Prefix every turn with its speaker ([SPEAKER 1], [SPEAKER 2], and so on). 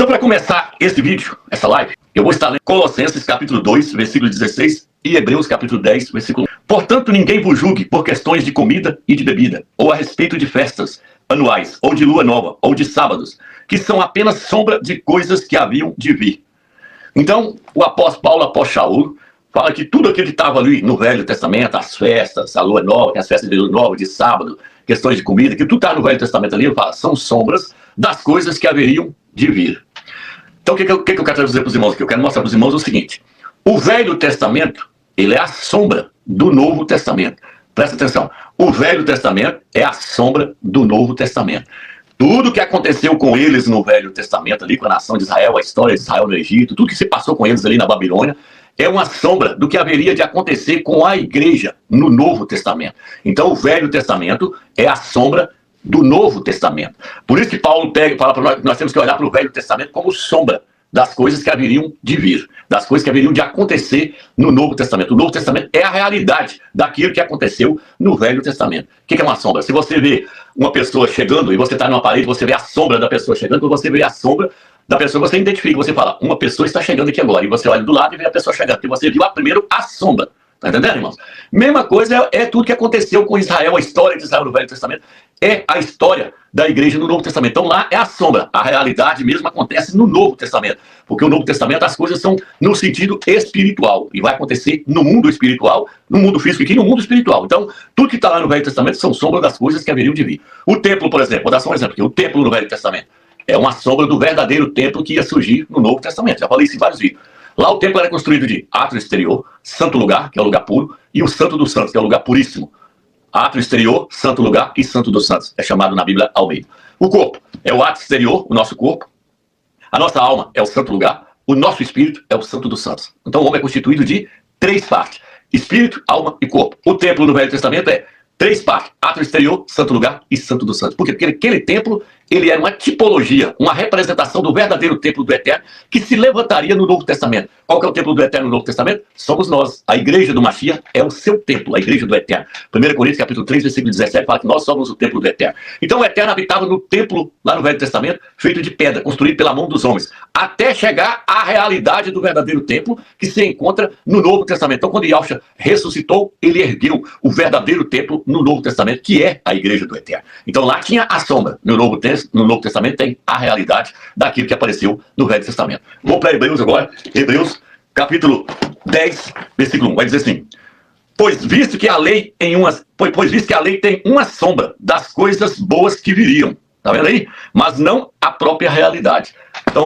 [SPEAKER 1] Então, para começar esse vídeo, essa live, eu vou estar lendo Colossenses capítulo 2, versículo 16 e Hebreus capítulo 10, versículo 1. Portanto, ninguém vos julgue por questões de comida e de bebida, ou a respeito de festas anuais, ou de lua nova, ou de sábados, que são apenas sombra de coisas que haviam de vir. Então, o apóstolo Paulo, após Shaul, fala que tudo aquilo que estava ali no Velho Testamento, as festas, a lua nova, as festas de lua nova, de sábado, questões de comida, que tudo está no Velho Testamento ali, ele fala, são sombras das coisas que haveriam de vir. Então, o que eu quero dizer para os irmãos aqui? Eu quero mostrar para os irmãos o seguinte: o Velho Testamento, ele é a sombra do Novo Testamento. Presta atenção, o Velho Testamento é a sombra do Novo Testamento. Tudo que aconteceu com eles no Velho Testamento, ali com a nação de Israel, a história de Israel no Egito, tudo que se passou com eles ali na Babilônia, é uma sombra do que haveria de acontecer com a igreja no Novo Testamento. Então, o Velho Testamento é a sombra do Novo Testamento. Por isso que Paulo fala para nós que nós temos que olhar para o Velho Testamento como sombra das coisas que haveriam de vir, das coisas que haveriam de acontecer no Novo Testamento. O Novo Testamento é a realidade daquilo que aconteceu no Velho Testamento. O que é uma sombra? Se você vê uma pessoa chegando e você está numa parede, você vê a sombra da pessoa chegando, quando você vê a sombra da pessoa, você identifica, você fala, uma pessoa está chegando aqui agora, e você olha do lado e vê a pessoa chegando, porque você viu primeiro a sombra. Tá entendendo, irmãos? Mesma coisa é tudo que aconteceu com Israel, a história de Israel no Velho Testamento é a história da igreja no Novo Testamento. Então lá é a sombra, a realidade mesmo acontece no Novo Testamento, porque o Novo Testamento as coisas são no sentido espiritual, e vai acontecer no mundo espiritual, no mundo físico aqui, no mundo espiritual. Então, tudo que está lá no Velho Testamento são sombras das coisas que haveriam de vir. O templo, por exemplo, vou dar só um exemplo aqui, o templo no Velho Testamento é uma sombra do verdadeiro templo que ia surgir no Novo Testamento, já falei isso em vários vídeos. Lá o templo era construído de átrio exterior, santo lugar, que é o lugar puro, e o santo dos santos, que é o lugar puríssimo. Átrio exterior, santo lugar e santo dos santos. É chamado na Bíblia Almeida. O corpo é o átrio exterior, o nosso corpo. A nossa alma é o santo lugar. O nosso espírito é o santo dos santos. Então o homem é constituído de 3 partes. Espírito, alma e corpo. O templo no Velho Testamento é 3 partes. Átrio exterior, santo lugar e santo dos santos. Por quê? Porque aquele templo, ele era uma tipologia, uma representação do verdadeiro templo do Eterno que se levantaria no Novo Testamento. Qual que é o templo do Eterno no Novo Testamento? Somos nós. A igreja do Mashiach é o seu templo, a igreja do Eterno. 1 Coríntios capítulo 3, versículo 17, fala que nós somos o templo do Eterno. Então o Eterno habitava no templo, lá no Velho Testamento, feito de pedra, construído pela mão dos homens, até chegar à realidade do verdadeiro templo que se encontra no Novo Testamento. Então quando Yahushua ressuscitou, ele ergueu o verdadeiro templo no Novo Testamento, que é a igreja do Eterno. Então lá tinha a sombra, no Novo Testamento tem a realidade daquilo que apareceu no Velho Testamento. Vou para Hebreus agora, Hebreus capítulo 10, versículo 1, vai dizer assim: pois visto que a lei tem uma sombra das coisas boas que viriam, tá vendo aí? Mas não a própria realidade. Então